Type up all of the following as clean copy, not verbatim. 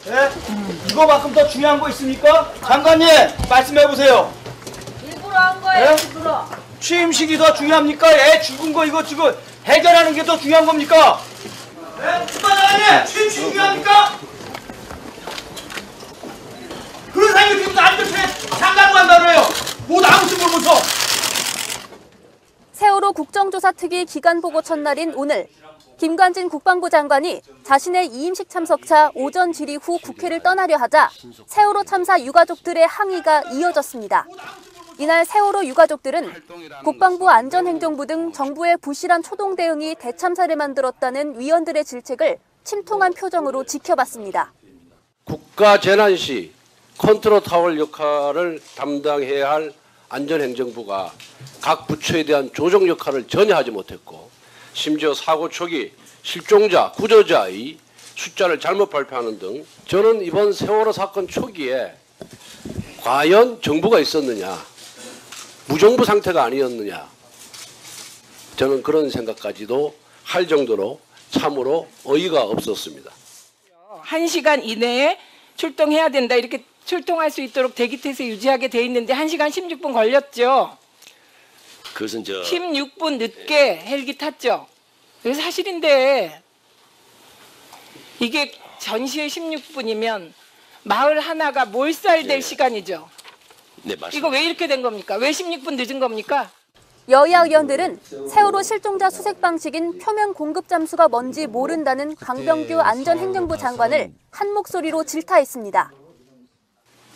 네? 이거만큼 더 중요한 거 있습니까? 장관님 말씀해 보세요. 일부러 한 거예요. 네? 일부러. 취임식이 더 중요합니까? 애 죽은 거 이거 지금 해결하는 게 더 중요한 겁니까? 네? 장관님 취임식 중요합니까? 그런 사람이 지금 나한테 장관을 한다고 해요. 뭐 아무튼 모르면서. 세월호 국정조사 특위 기간보고 첫날인 오늘, 김관진 국방부 장관이 자신의 이임식 참석차 오전 질의 후 국회를 떠나려 하자 세월호 참사 유가족들의 항의가 이어졌습니다. 이날 세월호 유가족들은 국방부 안전행정부 등 정부의 부실한 초동 대응이 대참사를 만들었다는 위원들의 질책을 침통한 표정으로 지켜봤습니다. 국가재난 시 컨트롤 타워 역할을 담당해야 할 안전행정부가 각 부처에 대한 조정 역할을 전혀 하지 못했고 심지어 사고 초기 실종자, 구조자의 숫자를 잘못 발표하는 등 저는 이번 세월호 사건 초기에 과연 정부가 있었느냐, 무정부 상태가 아니었느냐, 저는 그런 생각까지도 할 정도로 참으로 어이가 없었습니다. 1시간 이내에 출동해야 된다. 이렇게 출동할 수 있도록 대기태세 유지하게 돼 있는데 1시간 16분 걸렸죠. 그것은 16분 늦게 헬기 탔죠. 그게 사실인데 이게 전시에 16분이면 마을 하나가 몰살될 시간이죠. 네, 맞습니다. 이거 왜 이렇게 된 겁니까? 왜 16분 늦은 겁니까? 여야 의원들은 세월호 실종자 수색 방식인 표면 공급 잠수가 뭔지 모른다는 강병규 안전행정부 장관을 한 목소리로 질타했습니다.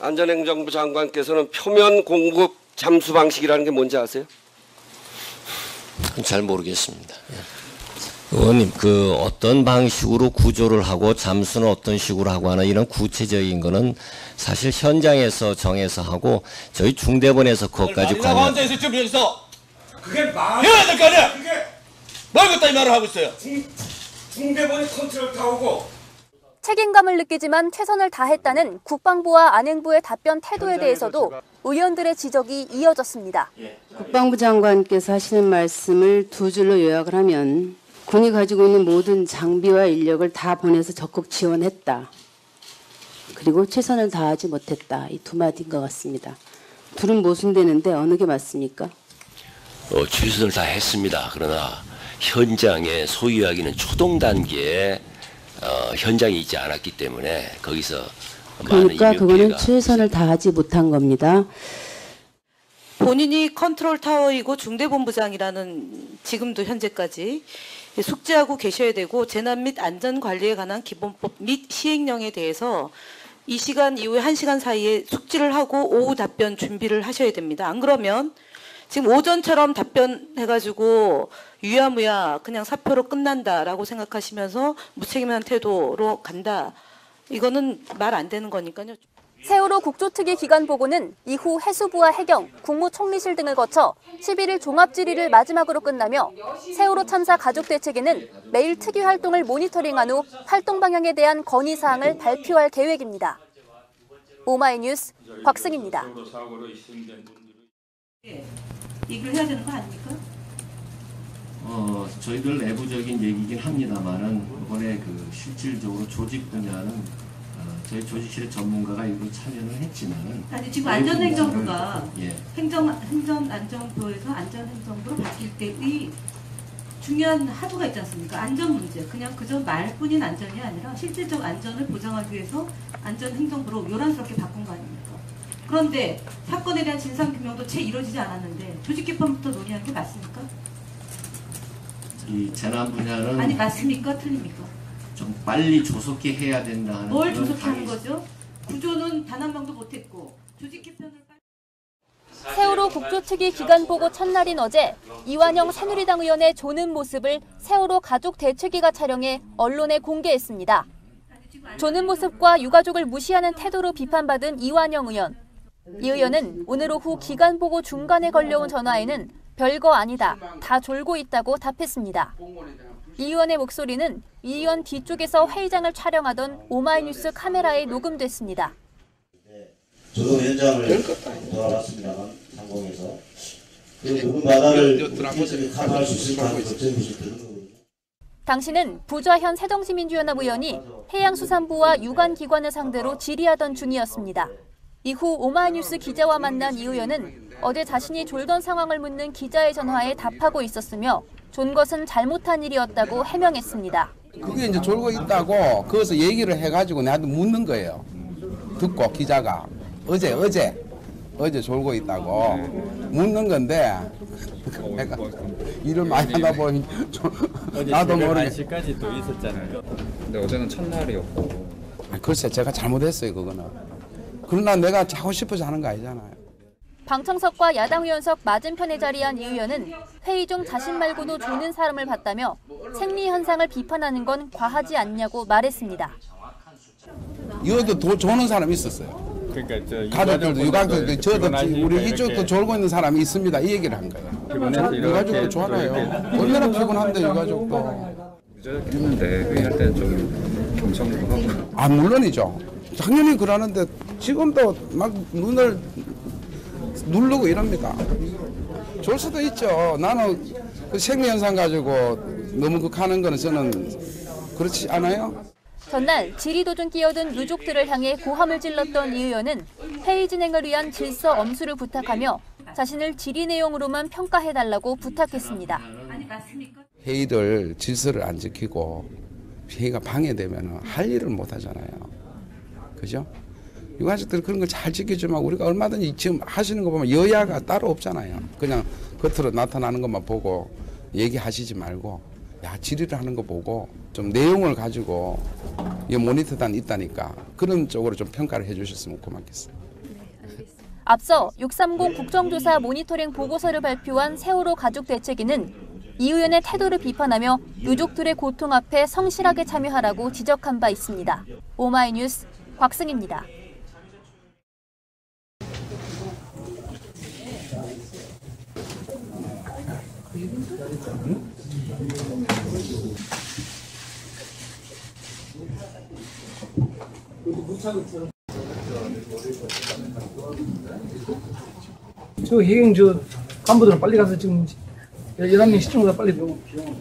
안전행정부 장관께서는 표면 공급 잠수 방식이라는 게 뭔지 아세요? 잘 모르겠습니다. 의원님, 그 어떤 방식으로 구조를 하고 잠수는 어떤 식으로 하고 하나 이런 구체적인 거는 사실 현장에서 정해서 하고 저희 중대본에서 그것까지 관여. 언제에서 좀 여기서 그게 해야 될 거 아니야. 그게 뭘 그따 이 말을 하고 있어요. 중대본이 컨트롤 타오고. 책임감을 느끼지만 최선을 다했다는 국방부와 안행부의 답변 태도에 대해서도 의원들의 지적이 이어졌습니다. 국방부 장관께서 하시는 말씀을 두 줄로 요약을 하면 군이 가지고 있는 모든 장비와 인력을 다 보내서 적극 지원했다. 그리고 최선을 다하지 못했다. 이 두 마디인 것 같습니다. 둘은 모순되는데 어느 게 맞습니까? 최선을 다했습니다. 그러나 현장에 소위 이야기는 초동 단계에 현장이 있지 않았기 때문에 거기서 그러니까 그거는 최선을 다하지 못한 겁니다. 본인이 컨트롤 타워이고 중대본부장이라는 지금도 현재까지 숙지하고 계셔야 되고 재난 및 안전 관리에 관한 기본법 및 시행령에 대해서 이 시간 이후에 1시간 사이에 숙지를 하고 오후 답변 준비를 하셔야 됩니다. 안 그러면 지금 오전처럼 답변해가지고 유야무야 그냥 사표로 끝난다라고 생각하시면서 무책임한 태도로 간다. 이거는 말 안 되는 거니까요. 세월호 국조특위 기간 보고는 이후 해수부와 해경, 국무총리실 등을 거쳐 11일 종합질의를 마지막으로 끝나며 세월호 참사 가족 대책에는 매일 특위 활동을 모니터링한 후 활동 방향에 대한 건의사항을 발표할 계획입니다. 오마이뉴스 곽승입니다. 얘기를 해야 되는 거 아닙니까? 저희들 내부적인 얘기긴 합니다만은 이번에 그 실질적으로 조직 분야는 저희 조직실의 전문가가 이걸 참여를 했지만은 아니 지금 안전행정부가 예. 행정안전부에서 안전행정부로 바뀔 때의 중요한 하도가 있지 않습니까? 안전 문제, 그냥 그저 말뿐인 안전이 아니라 실질적 안전을 보장하기 위해서 안전행정부로 요란스럽게 바꾼 거 아닙니까? 그런데 사건에 대한 진상규명도 채 이루어지지 않았는데 조직 개편부터 논의하는 게 맞습니까? 이 재난 분야는 아니 맞습니까? 틀립니까? 좀 빨리 조속히 해야 된다 하는 뭘 조속히 하는 거죠? 구조는 단 한 명도 못했고 조직 개편을 세월호 국조특위 기간 보고 첫날인 어제 이완영 새누리당 의원의 조는 모습을 세월호 가족 대책위가 촬영해 언론에 공개했습니다. 조는 모습과 유가족을 무시하는 태도로 비판받은 이완영 의원. 이 의원은 오늘 오후 기간 보고 중간에 걸려온 전화에는 별거 아니다, 다 졸고 있다고 답했습니다. 이 의원의 목소리는 이 의원 뒤쪽에서 회의장을 촬영하던 오마이뉴스 카메라에 녹음됐습니다. 저도 현장을 돌아왔습니다만 상공에서 그 누군 바다를 어떻게 커버할 수 있을까 걱정이 들은 거거든요. 당시는 부좌현 새정치민주연합 의원이 해양수산부와 유관기관을 상대로 질의하던 중이었습니다. 이후 오마이뉴스 기자와 만난 이 의원은 어제 자신이 졸던 상황을 묻는 기자의 전화에 답하고 있었으며 존 것은 잘못한 일이었다고 해명했습니다. 그게 이제 졸고 있다고 거기서 얘기를 해가지고 나한테 묻는 거예요. 듣고 기자가 어제 졸고 있다고 묻는 건데 내가 일을 많이 하다 보니 나도 모르게. 시까지 또 있었잖아요. 근데 어제는 첫날이었고. 글쎄 제가 잘못했어요 그거는. 그러나 내가 자고 싶어서 하는 거 아니잖아요. 방청석과 야당 의원석 맞은편에 자리한 이 의원은 회의 중 자신 말고도 조는 사람을 봤다며 생리 현상을 비판하는 건 과하지 않냐고 말했습니다. 이것도 조는 사람이 있었어요. 그러니까 가족들도 유가족들도 저도 우리 이쪽도 졸고 있는 사람이 있습니다. 이 얘기를 한 거예요. 유가족도 좋아요. 얼마나 피곤한데 유가족도. 했는데 회의할 때는 좀 경청도 하고. 아 물론이죠. 당연히 그러는데 지금도 막 눈을 누르고 이럽니다. 졸 수도 있죠. 나는 그 생리현상 가지고 너무 극하는 거는 저는 그렇지 않아요. 전날 질의 도중 끼어든 유족들을 향해 고함을 질렀던 이 의원은 회의 진행을 위한 질서 엄수를 부탁하며 자신을 질의 내용으로만 평가해달라고 부탁했습니다. 회의를 질서를 안 지키고 회의가 방해되면 할 일을 못 하잖아요. 그죠? 유가족들이 그런 걸 잘 지켜주면 우리가 얼마든지 지금 하시는 거 보면 여야가 따로 없잖아요. 그냥 겉으로 나타나는 것만 보고 얘기하시지 말고 야 질의를 하는 거 보고 좀 내용을 가지고 이 모니터단 있다니까 그런 쪽으로 좀 평가를 해주셨으면 고맙겠어요. 앞서 630 국정조사 모니터링 보고서를 발표한 세월호 가족 대책위는 이 의원의 태도를 비판하며 유족들의 고통 앞에 성실하게 참여하라고 지적한 바 있습니다. 오마이뉴스 곽승입니다. 저 해경 간부들은 빨리 가서 지금 11명 시청보다 빨리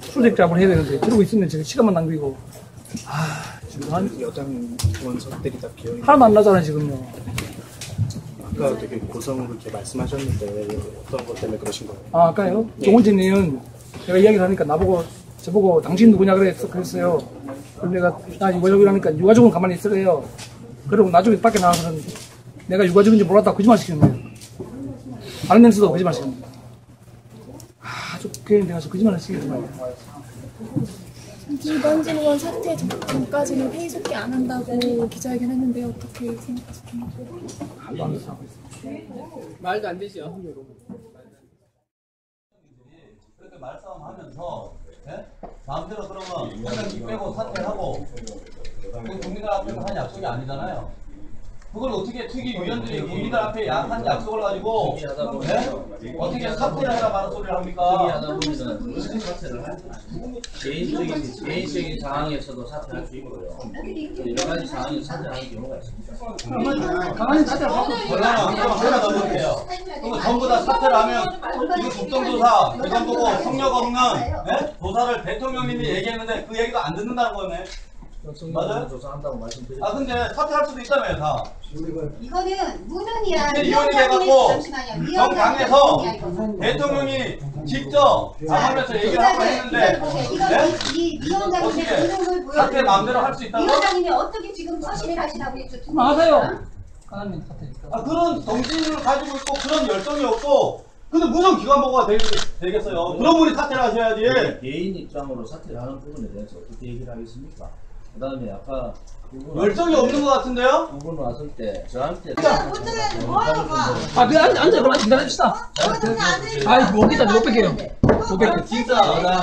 수색 작업을 해야 되는데 그러고 있으면 제가 시간만 낭비고 지금 한 여당 의원석들이 다 비어있는 하나도 안 나잖아요 지금요. 아까 되게 고성으로 이렇게 말씀하셨는데 어떤 것 때문에 그러신 거예요? 아까요? 조원진 의원 제가 이야기를 하니까 저보고 당신 누구냐 그랬어요. 그럼 내가 나 유가족이라니까 유가족은 가만히 있으래요. 그러고 나중에 밖에 나가서는 내가 유가족인지 몰랐다 거짓말 시키는 거예요. 알면서도 거짓말 시키는 거예요. 아주 괜히 내가 거짓말을 시키는 거예요. 유관진 의원 사퇴 전까지는 회의 속기 안 한다고 기자회견했는데 어떻게 생각하세요? 말도 안 되죠. 말도 안 되죠. 그렇게 말싸움하면서 마음대로 그러면 회장님 빼고 사퇴하고 국민들 앞에서 한 약속이 아니잖아요. 그걸 어떻게 특위위원들이 국민들 앞에 한 약속을 가지고 어떻게 사퇴를 하라 말한 소리를 합니까? 개인적인 상황에서도 사퇴할 수 있고요. 여러 가지 상황에서 사퇴하는 경우가 있습니다. 가만히 사퇴하고 그러면 제가 넘을게요. 그럼 전부 다 사퇴를 하면 이거 국정조사 대상 보고 성력 없는 조사를 대통령님이 얘기했는데 그 얘기도 안 듣는다는 거네. 맞아요? 조사한다고 말씀드렸죠. 아 근데 사퇴할 수도 있다며요 다. 이거는 무능이야. 위원이 돼갖고 정당에서 대통령이 직접 나가면서 얘기를 하고 했는데 이 위원장님의 무능을 보여. 사퇴 마음대로 할 수 있다고? 위원장님이 어떻게 지금 서신을 하시라고 했죠? 하세요. 하나님 사퇴니까. 아 그런 정신을 가지고 있고 그런 열정이 없고 근데 무슨 기관보고가 되겠어요? 그런 분이 사퇴를 하셔야지. 개인 입장으로 사퇴를 하는 부분에 대해서 어떻게 얘기를 하겠습니까? 그 다음에 아까 열정이 없는 것 같은데요? 두 분 왔을 때 저한테 앉아봐 기다려줍시다. 아이 못 뺄게요. 못 뺄게요. 진짜 여당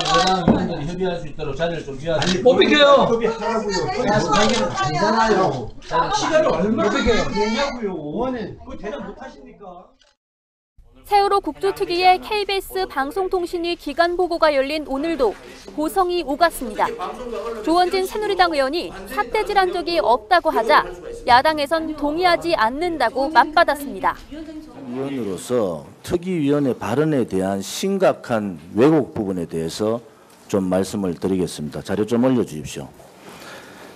의원들이 협의할 수 있도록 자리를 좀 비워주세요. 못 뺄게요. 괜찮아요. 시간이 얼마나 되냐고요. 의원은 그거 대답 못 하십니까? 세월호 국조특위의 KBS 방송통신위 기간보고가 열린 오늘도 고성이 오갔습니다. 조원진 새누리당 의원이 사퇴질한 적이 없다고 하자 야당에선 동의하지 않는다고 맞받았습니다. 위원으로서 특위위원회 발언에 대한 심각한 왜곡 부분에 대해서 좀 말씀을 드리겠습니다. 자료 좀 올려주십시오.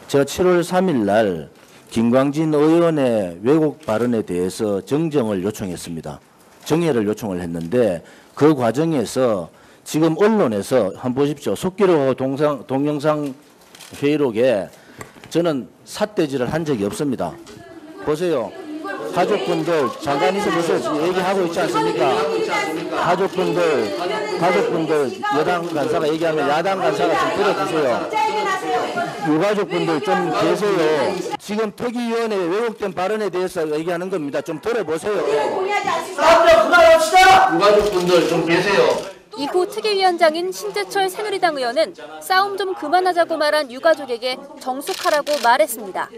제가 7월 3일 날 김광진 의원의 왜곡 발언에 대해서 정정을 요청했습니다. 정회를 요청을 했는데 그 과정에서 지금 언론에서 한번 보십시오. 속기록하고 동영상 회의록에 저는 삿대질을 한 적이 없습니다. 보세요. 가족분들 잠깐 있어보세요. 얘기하고 있지 않습니까? 가족분들 여당 간사가 얘기하면 야당 간사가 좀 들어주세요. 유가족분들 좀 계세요. 지금 특위위원회 왜곡된 발언에 대해서 얘기하는 겁니다. 좀 들어보세요. 유가족분들 좀 계세요. 이후 특위위원장인 신재철 새누리당 의원은 싸움 좀 그만하자고 말한 유가족에게 정숙하라고 말했습니다.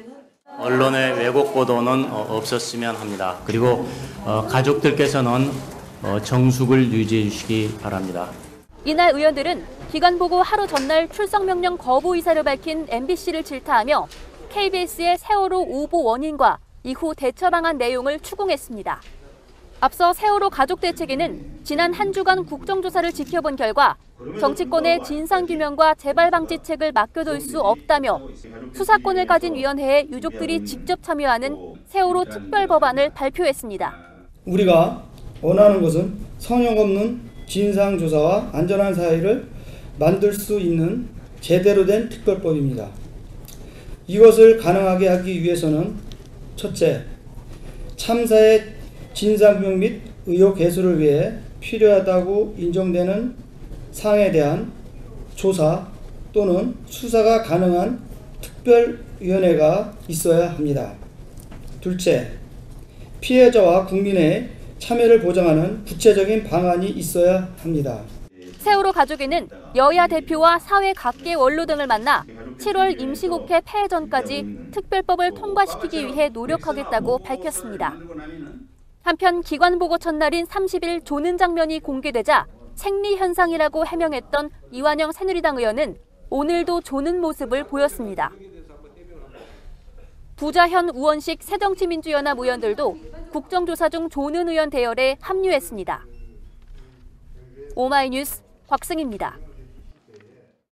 언론의 왜곡 보도는 없었으면 합니다. 그리고 가족들께서는 정숙을 유지해 주시기 바랍니다. 이날 의원들은 기간보고 하루 전날 출석 명령 거부 의사를 밝힌 MBC를 질타하며 KBS의 세월호 오보 원인과 이후 대처 방안 내용을 추궁했습니다. 앞서 세월호 가족대책위는 지난 한 주간 국정조사를 지켜본 결과 정치권의 진상규명과 재발방지책을 맡겨둘 수 없다며 수사권을 가진 위원회에 유족들이 직접 참여하는 세월호 특별법안을 발표했습니다. 우리가 원하는 것은 성역 없는 진상조사와 안전한 사회를 만들 수 있는 제대로 된 특별법입니다. 이것을 가능하게 하기 위해서는 첫째, 참사의 진상규명 및 의혹 해소를 위해 필요하다고 인정되는 사항에 대한 조사 또는 수사가 가능한 특별위원회가 있어야 합니다. 둘째, 피해자와 국민의 참여를 보장하는 구체적인 방안이 있어야 합니다. 세월호 가족회는 여야 대표와 사회 각계 원로 등을 만나 7월 임시국회 폐회 전까지 특별법을 통과시키기 위해 노력하겠다고 밝혔습니다. 한편 기관보고 첫날인 30일 조는 장면이 공개되자 생리현상이라고 해명했던 이완영 새누리당 의원은 오늘도 조는 모습을 보였습니다. 부자현, 우원식 새정치민주연합 의원들도 국정조사 중 조는 의원 대열에 합류했습니다. 오마이뉴스 곽승희입니다.